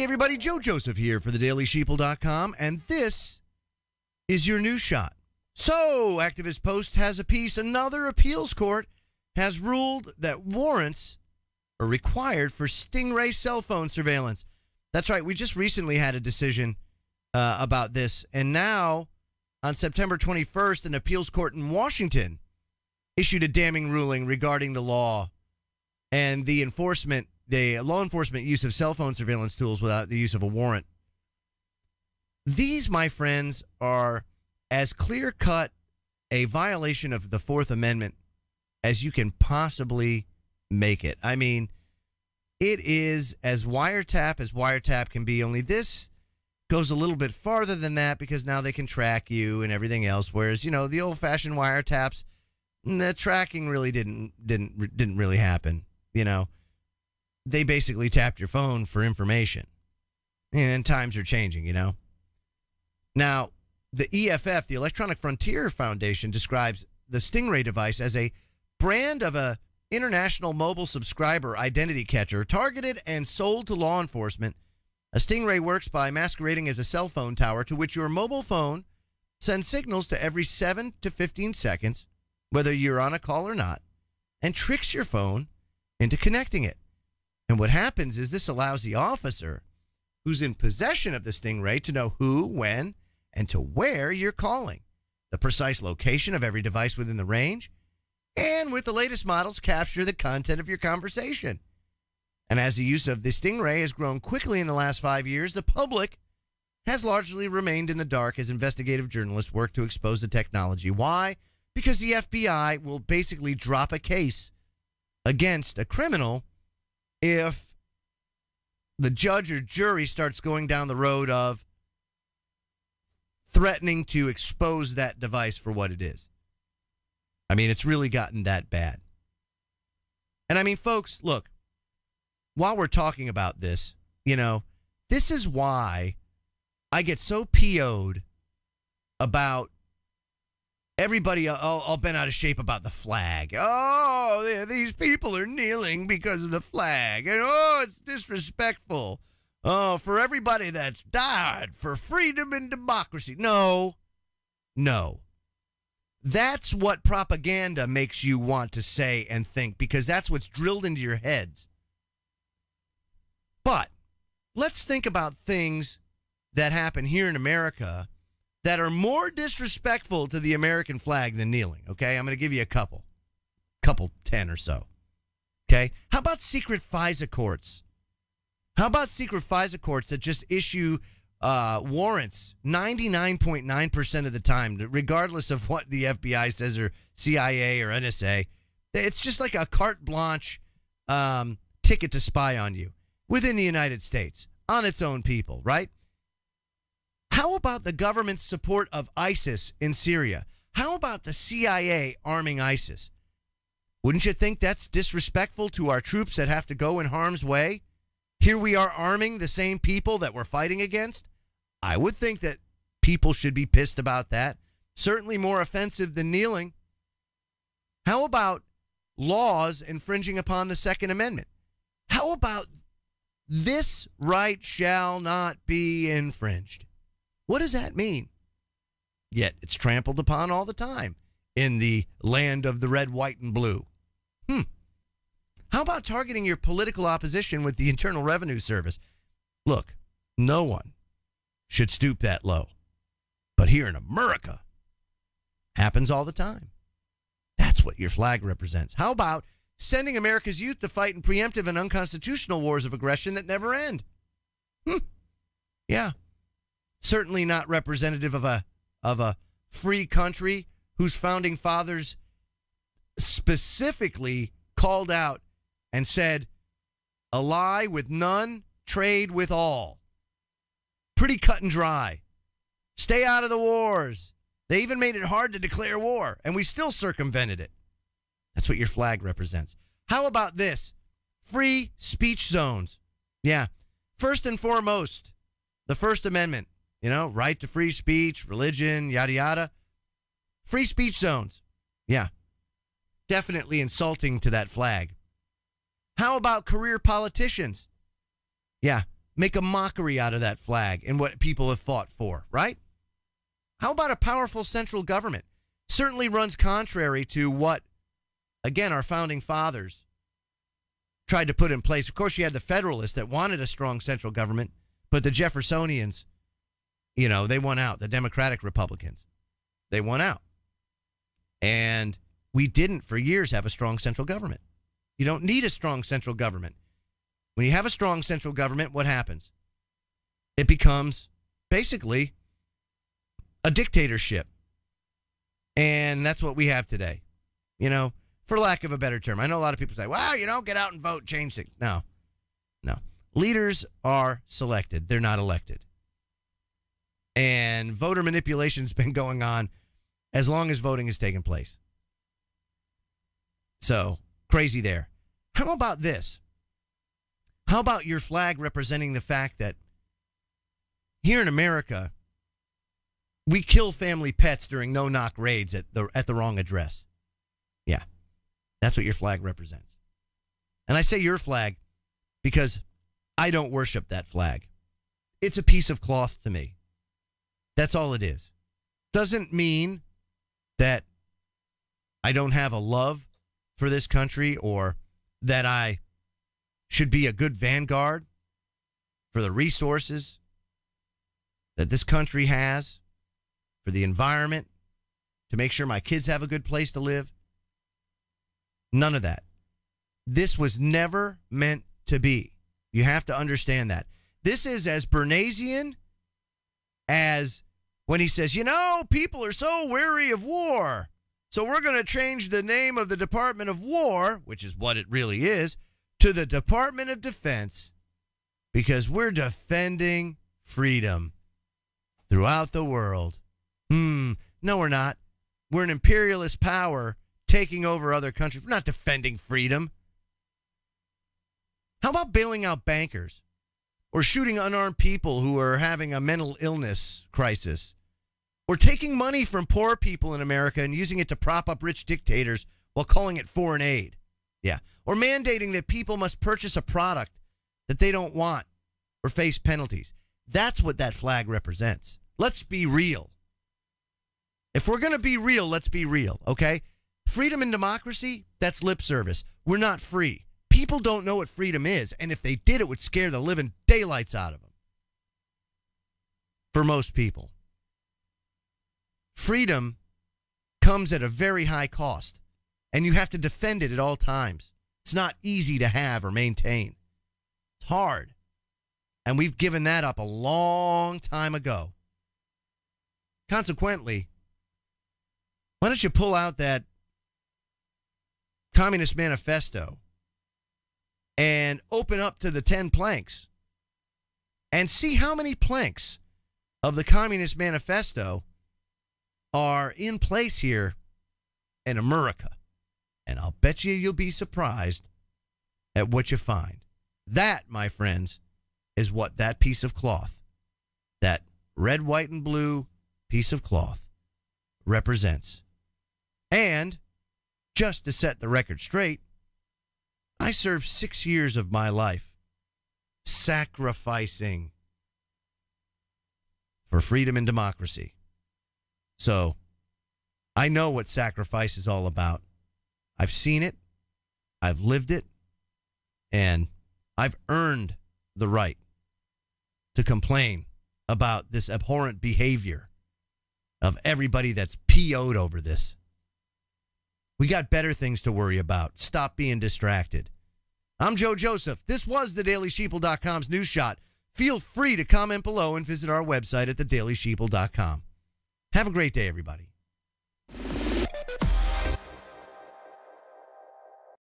Hey everybody, Joe Joseph here for thedailysheeple.com, and this is your news shot. So, Activist Post has a piece. Another appeals court has ruled that warrants are required for Stingray cell phone surveillance. That's right, we just recently had a decision about this, and now, on September 21st, an appeals court in Washington issued a damning ruling regarding the law and the law enforcement use of cell phone surveillance tools without the use of a warrant. These, my friends, are as clear-cut a violation of the Fourth Amendment as you can possibly make it. I mean, it is as wiretap can be, only this goes a little bit farther than that because now they can track you and everything else, whereas, you know, the old-fashioned wiretaps, the tracking really didn't really happen, you know. They basically tapped your phone for information. And times are changing, you know. Now, the EFF, the Electronic Frontier Foundation, describes the Stingray device as a brand of a international mobile subscriber identity catcher targeted and sold to law enforcement. A Stingray works by masquerading as a cell phone tower to which your mobile phone sends signals to every 7 to 15 seconds, whether you're on a call or not, and tricks your phone into connecting it. And what happens is this allows the officer who's in possession of the Stingray to know who, when, and to where you're calling, the precise location of every device within the range, and with the latest models, capture the content of your conversation. And as the use of the Stingray has grown quickly in the last 5 years, the public has largely remained in the dark as investigative journalists work to expose the technology. Why? Because the FBI will basically drop a case against a criminal if the judge or jury starts going down the road of threatening to expose that device for what it is. I mean, it's really gotten that bad. And I mean, folks, look, while we're talking about this, you know, this is why I get so PO'd about everybody all bent out of shape about the flag. Oh, these people are kneeling because of the flag. And oh, it's disrespectful. Oh, for everybody that's died for freedom and democracy. No. That's what propaganda makes you want to say and think, because that's what's drilled into your heads. But let's think about things that happen here in America that are more disrespectful to the American flag than kneeling, okay? I'm going to give you a couple 10 or so, okay? How about secret FISA courts? How about secret FISA courts that just issue warrants 99.9% of the time, regardless of what the FBI says or CIA or NSA? It's just like a carte blanche ticket to spy on you within the United States, on its own people, right? How about the government's support of ISIS in Syria? How about the CIA arming ISIS? Wouldn't you think that's disrespectful to our troops that have to go in harm's way? Here we are arming the same people that we're fighting against. I would think that people should be pissed about that. Certainly more offensive than kneeling. How about laws infringing upon the Second Amendment? How about this right shall not be infringed? What does that mean? Yet it's trampled upon all the time in the land of the red, white, and blue. How about targeting your political opposition with the Internal Revenue Service? Look, no one should stoop that low. But here in America, happens all the time. That's what your flag represents. How about sending America's youth to fight in preemptive and unconstitutional wars of aggression that never end? Yeah. Certainly not representative of a free country whose founding fathers specifically called out and said, ally with none, trade with all. Pretty cut and dry. Stay out of the wars. They even made it hard to declare war, and we still circumvented it. That's what your flag represents. How about this? Free speech zones. Yeah. First and foremost, the First Amendment. You know, right to free speech, religion, yada, yada. Free speech zones. Yeah. Definitely insulting to that flag. How about career politicians? Yeah. make a mockery out of that flag and what people have fought for, right? How about a powerful central government? Certainly runs contrary to what, again, our founding fathers tried to put in place. Of course, you had the Federalists that wanted a strong central government, but the Jeffersonians, they won out. The Democratic Republicans, they won out. And we didn't for years have a strong central government. You don't need a strong central government. When you have a strong central government, what happens? It becomes basically a dictatorship. And that's what we have today, for lack of a better term. I know a lot of people say, well, get out and vote, change things. No. Leaders are selected. They're not elected. And voter manipulation has been going on as long as voting has taken place. So, crazy there. How about this? How about your flag representing the fact that here in America, we kill family pets during no-knock raids at the wrong address? Yeah, that's what your flag represents. And I say your flag because I don't worship that flag. It's a piece of cloth to me. That's all it is. Doesn't mean that I don't have a love for this country or that I should be a good vanguard for the resources that this country has, for the environment, to make sure my kids have a good place to live. None of that. This was never meant to be. You have to understand that. This is as Bernaysian as when he says, people are so weary of war, so we're going to change the name of the Department of War, which is what it really is, to the Department of Defense, because we're defending freedom throughout the world. No, we're not. We're an imperialist power taking over other countries. We're not defending freedom. How about bailing out bankers or shooting unarmed people who are having a mental illness crisis, or taking money from poor people in America and using it to prop up rich dictators while calling it foreign aid? Yeah. Or mandating that people must purchase a product that they don't want or face penalties. That's what that flag represents. Let's be real. If we're going to be real, let's be real, okay? Freedom and democracy, that's lip service. We're not free. People don't know what freedom is, and if they did, it would scare the living daylights out of them. For most people. Freedom comes at a very high cost, and you have to defend it at all times. It's not easy to have or maintain. It's hard. And we've given that up a long time ago. Consequently, why don't you pull out that Communist Manifesto and open up to the 10 planks and see how many planks of the Communist Manifesto are in place here in America. And I'll bet you'll be surprised at what you find. That, my friends, is what that piece of cloth, that red, white, and blue piece of cloth, represents. And just to set the record straight, I served 6 years of my life sacrificing for freedom and democracy. So I know what sacrifice is all about. I've seen it, I've lived it, and I've earned the right to complain about this abhorrent behavior of everybody that's PO'd over this. We got better things to worry about. Stop being distracted. I'm Joe Joseph. This was thedailysheeple.com's News Shot. Feel free to comment below and visit our website at thedailysheeple.com. Have a great day, everybody.